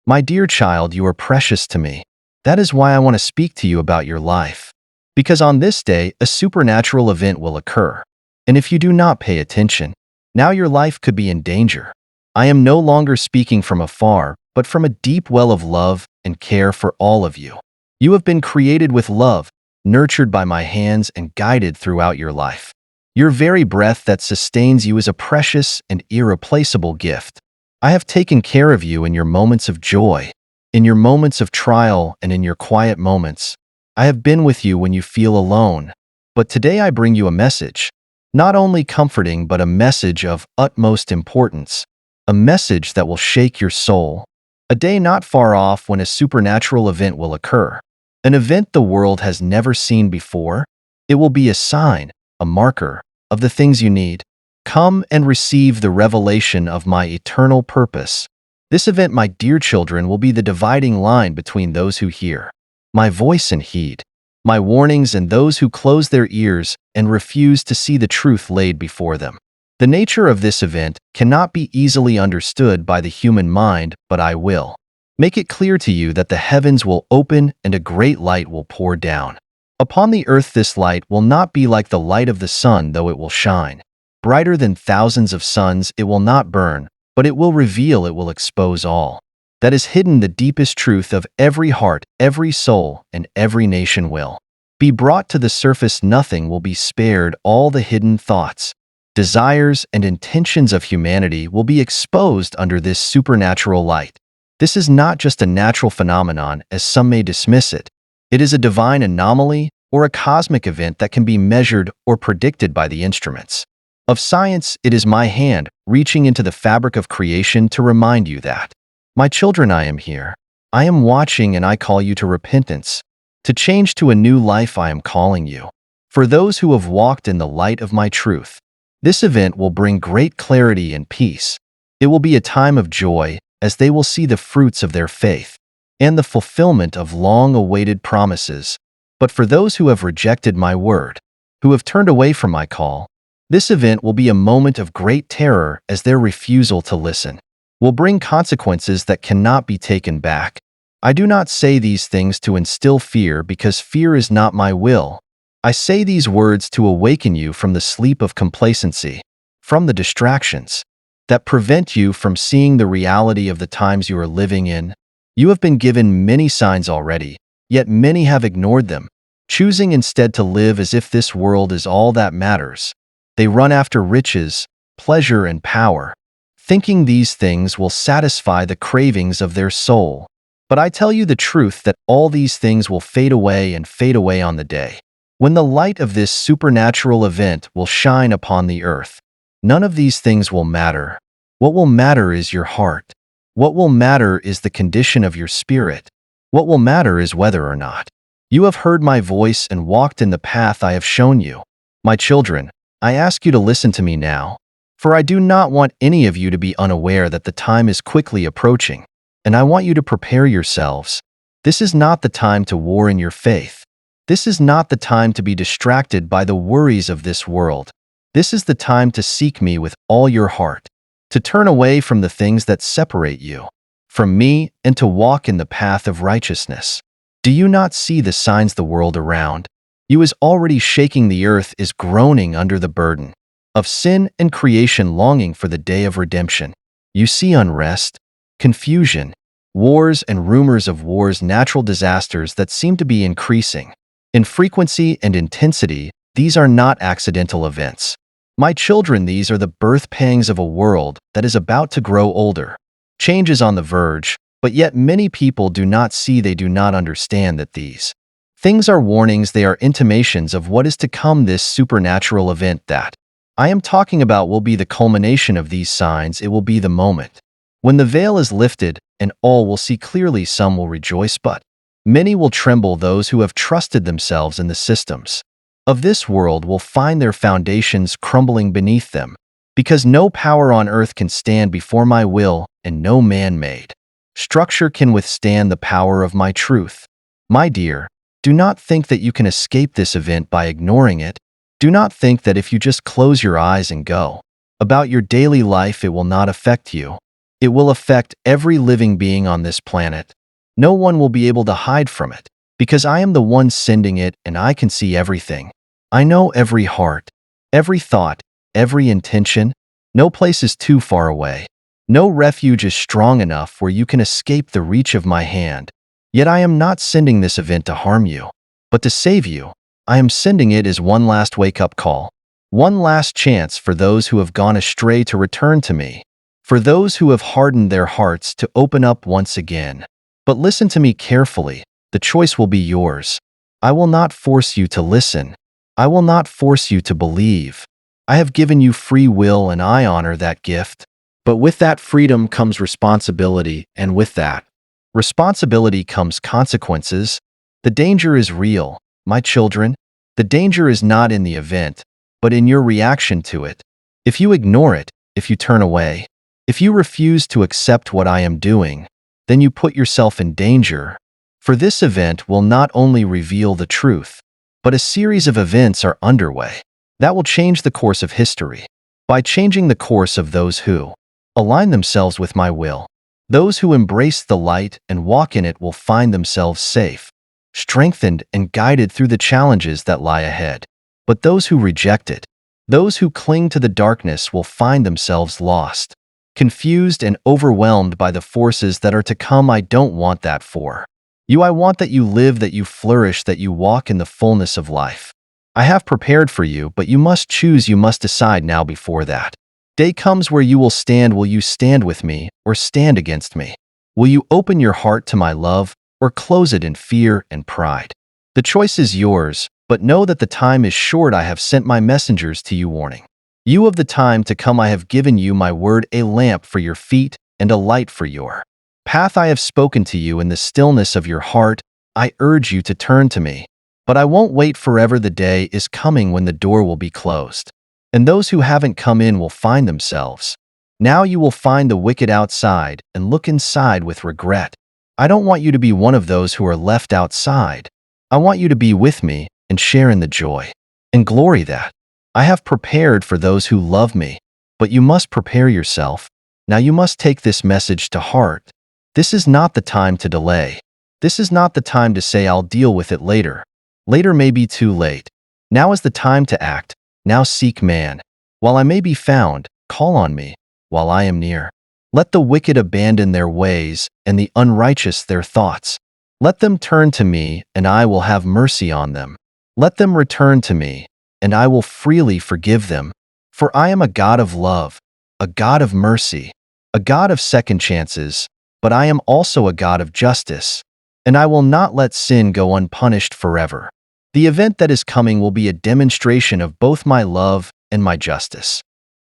My dear child, you are precious to me. That is why I want to speak to you about your life. Because on this day, a supernatural event will occur. And if you do not pay attention, now your life could be in danger. I am no longer speaking from afar, but from a deep well of love and care for all of you. You have been created with love, nurtured by my hands and guided throughout your life. Your very breath that sustains you is a precious and irreplaceable gift. I have taken care of you in your moments of joy, in your moments of trial, and in your quiet moments. I have been with you when you feel alone. But today I bring you a message, not only comforting but a message of utmost importance, a message that will shake your soul. A day not far off when a supernatural event will occur, an event the world has never seen before. It will be a sign, a marker, of the things you need. Come and receive the revelation of my eternal purpose. This event, my dear children, will be the dividing line between those who hear my voice and heed my warnings and those who close their ears and refuse to see the truth laid before them. The nature of this event cannot be easily understood by the human mind, but I will make it clear to you that the heavens will open and a great light will pour down upon the earth. This light will not be like the light of the sun, though it will shine brighter than thousands of suns. It will not burn, but it will reveal, it will expose all that is hidden. The deepest truth of every heart, every soul, and every nation will be brought to the surface. Nothing will be spared. All the hidden thoughts, desires, and intentions of humanity will be exposed under this supernatural light. This is not just a natural phenomenon, as some may dismiss it. It is a divine anomaly or a cosmic event that can be measured or predicted by the instruments of science. It is my hand reaching into the fabric of creation to remind you that, my children, I am here. I am watching, and I call you to repentance, to change to a new life. I am calling you. For those who have walked in the light of my truth, this event will bring great clarity and peace. It will be a time of joy, as they will see the fruits of their faith and the fulfillment of long-awaited promises. But for those who have rejected my word, who have turned away from my call, this event will be a moment of great terror, as their refusal to listen will bring consequences that cannot be taken back. I do not say these things to instill fear, because fear is not my will. I say these words to awaken you from the sleep of complacency, from the distractions that prevent you from seeing the reality of the times you are living in. You have been given many signs already, yet many have ignored them, choosing instead to live as if this world is all that matters. They run after riches, pleasure, and power, thinking these things will satisfy the cravings of their soul. But I tell you the truth that all these things will fade away and fade away on the day when the light of this supernatural event will shine upon the earth. None of these things will matter. What will matter is your heart. What will matter is the condition of your spirit. What will matter is whether or not you have heard my voice and walked in the path I have shown you. My children, I ask you to listen to me now, for I do not want any of you to be unaware that the time is quickly approaching, and I want you to prepare yourselves. This is not the time to war in your faith. This is not the time to be distracted by the worries of this world. This is the time to seek me with all your heart, to turn away from the things that separate you from me, and to walk in the path of righteousness. Do you not see the signs? The world around you is already shaking. The earth is groaning under the burden of sin, and creation longing for the day of redemption. You see unrest, confusion, wars, and rumors of wars, natural disasters that seem to be increasing in frequency and intensity. These are not accidental events. My children, these are the birth pangs of a world that is about to grow older. Change is on the verge, but yet many people do not see, they do not understand that these things are warnings, they are intimations of what is to come. This supernatural event that I am talking about will be the culmination of these signs. It will be the moment when the veil is lifted and all will see clearly. Some will rejoice, but many will tremble. Those who have trusted themselves in the systems of this world will find their foundations crumbling beneath them, because no power on earth can stand before my will, and no man-made structure can withstand the power of my truth. My dear, do not think that you can escape this event by ignoring it. Do not think that if you just close your eyes and go about your daily life, it will not affect you. It will affect every living being on this planet. No one will be able to hide from it, because I am the one sending it and I can see everything. I know every heart, every thought, every intention. No place is too far away. No refuge is strong enough where you can escape the reach of my hand. Yet I am not sending this event to harm you, but to save you. I am sending it as one last wake-up call. One last chance for those who have gone astray to return to me. For those who have hardened their hearts to open up once again. But listen to me carefully. The choice will be yours. I will not force you to listen. I will not force you to believe. I have given you free will and I honor that gift. But with that freedom comes responsibility, and with that responsibility comes consequences. The danger is real, my children. The danger is not in the event, but in your reaction to it. If you ignore it, if you turn away, if you refuse to accept what I am doing, then you put yourself in danger. For this event will not only reveal the truth, but a series of events are underway that will change the course of history. By changing the course of those who align themselves with my will, those who embrace the light and walk in it will find themselves safe, strengthened and guided through the challenges that lie ahead. But those who reject it, those who cling to the darkness will find themselves lost, confused and overwhelmed by the forces that are to come. I don't want that for you. I want that you live, that you flourish, that you walk in the fullness of life. I have prepared for you, but you must choose. You must decide now before that day comes where you will stand. Will you stand with me or stand against me? Will you open your heart to my love or close it in fear and pride? The choice is yours, but know that the time is short. I have sent my messengers to you warning you of the time to come. I have given you my word, a lamp for your feet and a light for your path. I have spoken to you in the stillness of your heart. I urge you to turn to me, but I won't wait forever. The day is coming when the door will be closed, and those who haven't come in will find themselves. Now you will find the wicked outside and look inside with regret. I don't want you to be one of those who are left outside. I want you to be with me and share in the joy and glory that I have prepared for those who love me. But you must prepare yourself. Now you must take this message to heart. This is not the time to delay. This is not the time to say I'll deal with it later. Later may be too late. Now is the time to act. Now seek man. While I may be found, call on me, while I am near. Let the wicked abandon their ways and the unrighteous their thoughts. Let them turn to me, and I will have mercy on them. Let them return to me, and I will freely forgive them. For I am a God of love, a God of mercy, a God of second chances, but I am also a God of justice, and I will not let sin go unpunished forever. The event that is coming will be a demonstration of both my love and my justice.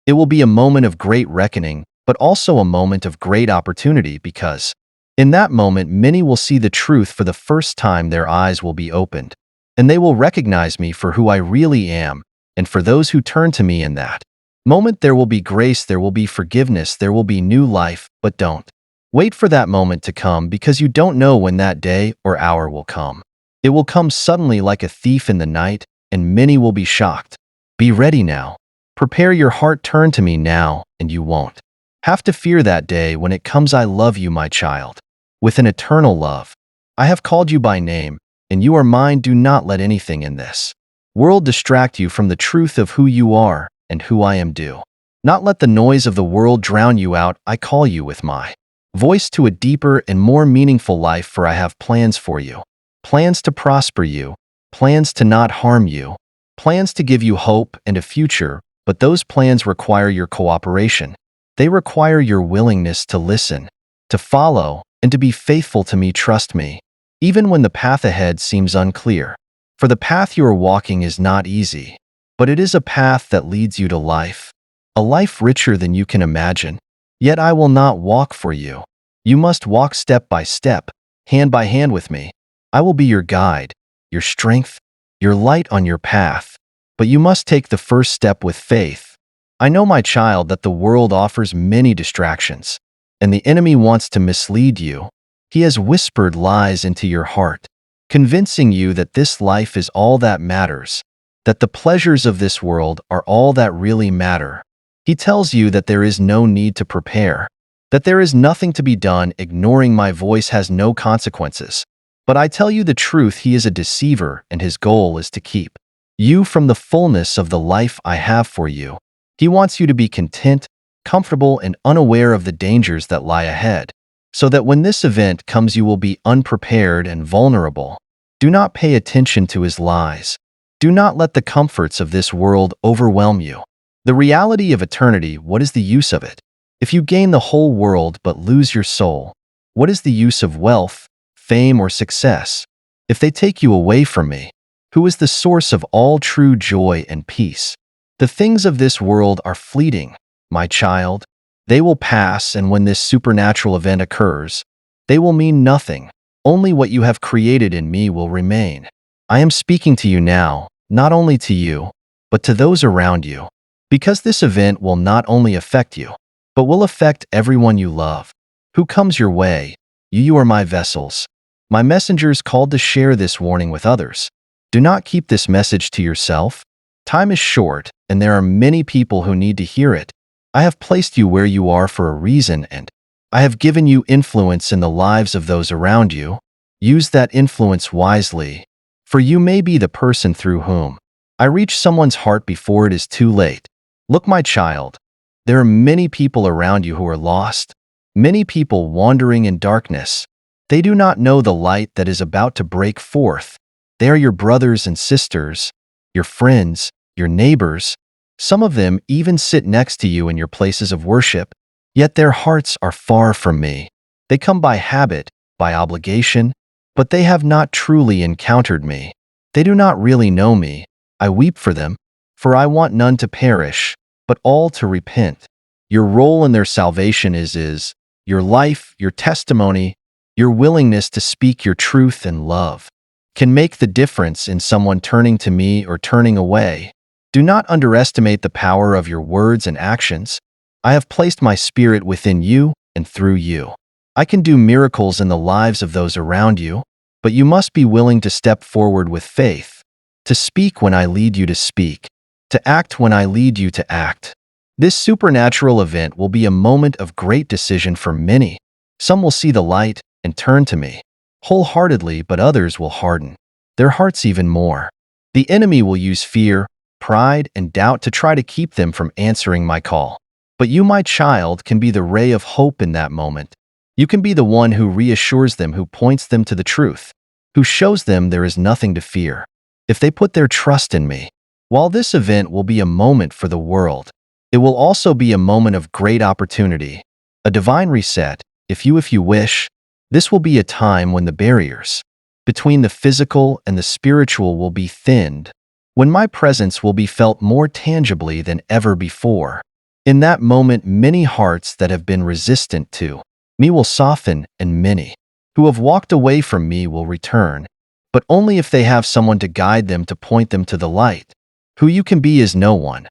It will be a moment of great reckoning, but also a moment of great opportunity, because in that moment many will see the truth for the first time. Their eyes will be opened, and they will recognize me for who I really am. And for those who turn to me in that moment, there will be grace, there will be forgiveness, there will be new life. But don't wait for that moment to come, because you don't know when that day or hour will come. It will come suddenly like a thief in the night, and many will be shocked. Be ready now. Prepare your heart. Turn to me now, and you won't have to fear that day when it comes. I love you, my child, with an eternal love. I have called you by name, and you are mine. Do not let anything in this world distract you from the truth of who you are and who I am. Do not let the noise of the world drown you out. I call you with my voice to a deeper and more meaningful life, for I have plans for you. Plans to prosper you, plans to not harm you, plans to give you hope and a future. But those plans require your cooperation. They require your willingness to listen, to follow, and to be faithful to me. Trust me, even when the path ahead seems unclear. For the path you are walking is not easy, but it is a path that leads you to life, a life richer than you can imagine. Yet I will not walk for you. You must walk step by step, hand by hand with me. I will be your guide, your strength, your light on your path. But you must take the first step with faith. I know, my child, that the world offers many distractions, and the enemy wants to mislead you. He has whispered lies into your heart, convincing you that this life is all that matters, that the pleasures of this world are all that really matter. He tells you that there is no need to prepare, that there is nothing to be done. Ignoring my voice has no consequences. But I tell you the truth, he is a deceiver, and his goal is to keep you from the fullness of the life I have for you. He wants you to be content, comfortable, and unaware of the dangers that lie ahead, so that when this event comes you will be unprepared and vulnerable. Do not pay attention to his lies. Do not let the comforts of this world overwhelm you. The reality of eternity, what is the use of it? If you gain the whole world but lose your soul, what is the use of wealth, fame, or success? If they take you away from me, who is the source of all true joy and peace? The things of this world are fleeting, my child. They will pass, and when this supernatural event occurs, they will mean nothing. Only what you have created in me will remain. I am speaking to you now, not only to you, but to those around you, because this event will not only affect you, but will affect everyone you love, who comes your way. You are my vessels, my messengers called to share this warning with others. Do not keep this message to yourself. Time is short, and there are many people who need to hear it. I have placed you where you are for a reason, and I have given you influence in the lives of those around you. Use that influence wisely, for you may be the person through whom I reach someone's heart before it is too late. Look, my child, there are many people around you who are lost, many people wandering in darkness. They do not know the light that is about to break forth. They are your brothers and sisters, your friends, your neighbors. Some of them even sit next to you in your places of worship, yet their hearts are far from me. They come by habit, by obligation, but they have not truly encountered me. They do not really know me. I weep for them, for I want none to perish, but all to repent. Your role in their salvation is your life, your testimony, your willingness to speak your truth and love can make the difference in someone turning to me or turning away. Do not underestimate the power of your words and actions. I have placed my spirit within you and through you. I can do miracles in the lives of those around you, but you must be willing to step forward with faith, to speak when I lead you to speak, to act when I lead you to act. This supernatural event will be a moment of great decision for many. Some will see the light and turn to me wholeheartedly, but others will harden their hearts even more. The enemy will use fear, pride, and doubt to try to keep them from answering my call. But you, my child, can be the ray of hope in that moment. You can be the one who reassures them, who points them to the truth, who shows them there is nothing to fear if they put their trust in me. While this event will be a moment for the world, it will also be a moment of great opportunity, a divine reset. If you wish, this will be a time when the barriers between the physical and the spiritual will be thinned, when my presence will be felt more tangibly than ever before. In that moment, many hearts that have been resistant to me will soften, and many who have walked away from me will return, but only if they have someone to guide them, to point them to the light. Who you can be is no one.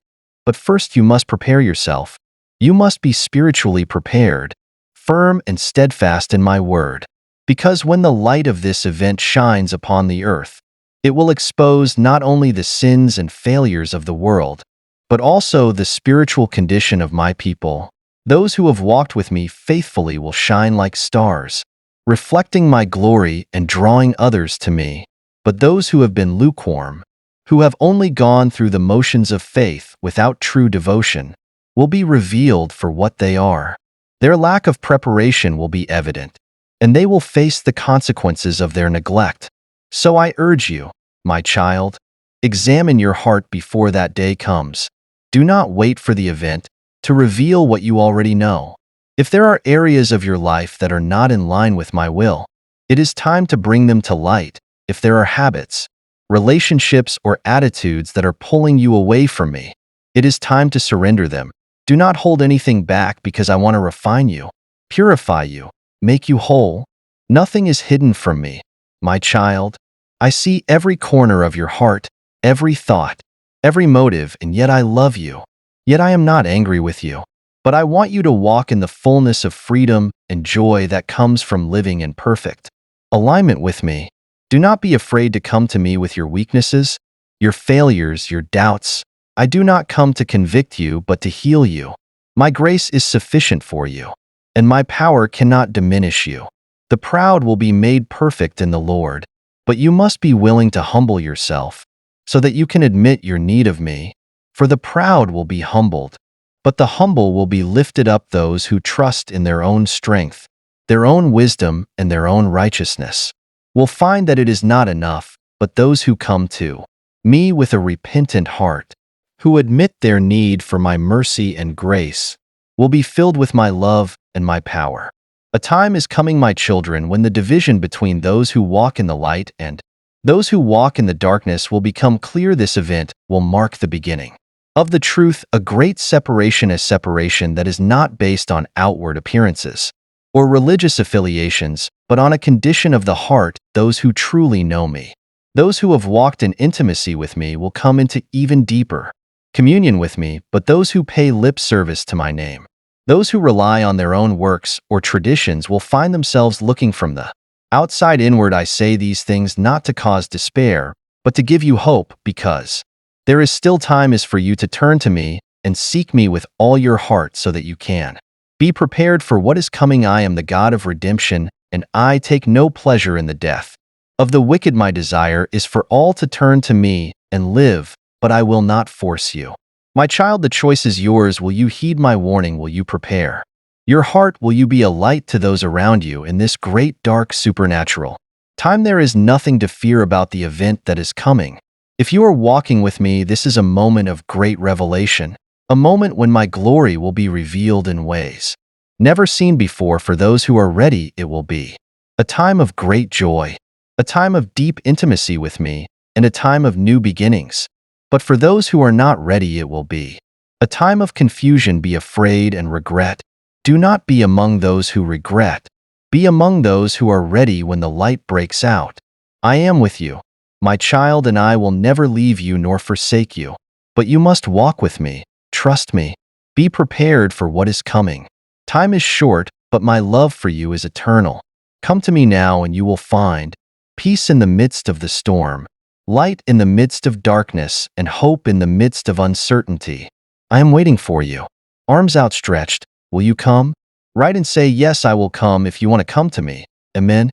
But first you must prepare yourself. You must be spiritually prepared, firm and steadfast in my word, because when the light of this event shines upon the earth, it will expose not only the sins and failures of the world, but also the spiritual condition of my people. Those who have walked with me faithfully will shine like stars, reflecting my glory and drawing others to me. But those who have been lukewarm, who have only gone through the motions of faith without true devotion, will be revealed for what they are. Their lack of preparation will be evident, and they will face the consequences of their neglect. So I urge you, my child, examine your heart before that day comes. Do not wait for the event to reveal what you already know. If there are areas of your life that are not in line with my will, it is time to bring them to light. If there are habits, relationships, or attitudes that are pulling you away from me, it is time to surrender them. Do not hold anything back, because I want to refine you, purify you, make you whole. Nothing is hidden from me, my child. I see every corner of your heart, every thought, every motive, and yet I love you. Yet I am not angry with you, but I want you to walk in the fullness of freedom and joy that comes from living in perfect alignment with me. Do not be afraid to come to me with your weaknesses, your failures, your doubts. I do not come to convict you, but to heal you. My grace is sufficient for you. and my power cannot diminish you. The proud will be made perfect in the Lord, but you must be willing to humble yourself, so that you can admit your need of me. For the proud will be humbled, but the humble will be lifted up. Those who trust in their own strength, their own wisdom, and their own righteousness will find that it is not enough, but those who come to me with a repentant heart, who admit their need for my mercy and grace, will be filled with my love and my power. A time is coming, my children, when the division between those who walk in the light and those who walk in the darkness will become clear. This event will mark the beginning of the truth, a great separation, a separation that is not based on outward appearances or religious affiliations, but on a condition of the heart. Those who truly know me, those who have walked in intimacy with me, will come into even deeper communion with me, but those who pay lip service to my name, those who rely on their own works or traditions, will find themselves looking from the outside inward. I say these things not to cause despair, but to give you hope, because there is still time is for you to turn to me and seek me with all your heart, so that you can be prepared for what is coming. I am the God of redemption, and I take no pleasure in the death of the wicked. My desire is for all to turn to me and live, but I will not force you. My child, the choice is yours. Will you heed my warning? Will you prepare your heart? Will you be a light to those around you in this great, dark, supernatural time? There is nothing to fear about the event that is coming. If you are walking with me, this is a moment of great revelation, a moment when my glory will be revealed in ways never seen before. For those who are ready, it will be a time of great joy, a time of deep intimacy with me, and a time of new beginnings. But for those who are not ready, it will be a time of confusion. Be afraid and regret. Do not be among those who regret. Be among those who are ready when the light breaks out. I am with you, my child, and I will never leave you nor forsake you. But you must walk with me. Trust me. Be prepared for what is coming. Time is short, but my love for you is eternal. Come to me now, and you will find peace in the midst of the storm, light in the midst of darkness, and hope in the midst of uncertainty. I am waiting for you, arms outstretched. Will you come? Write and say, yes, I will come, if you want to come to me. Amen.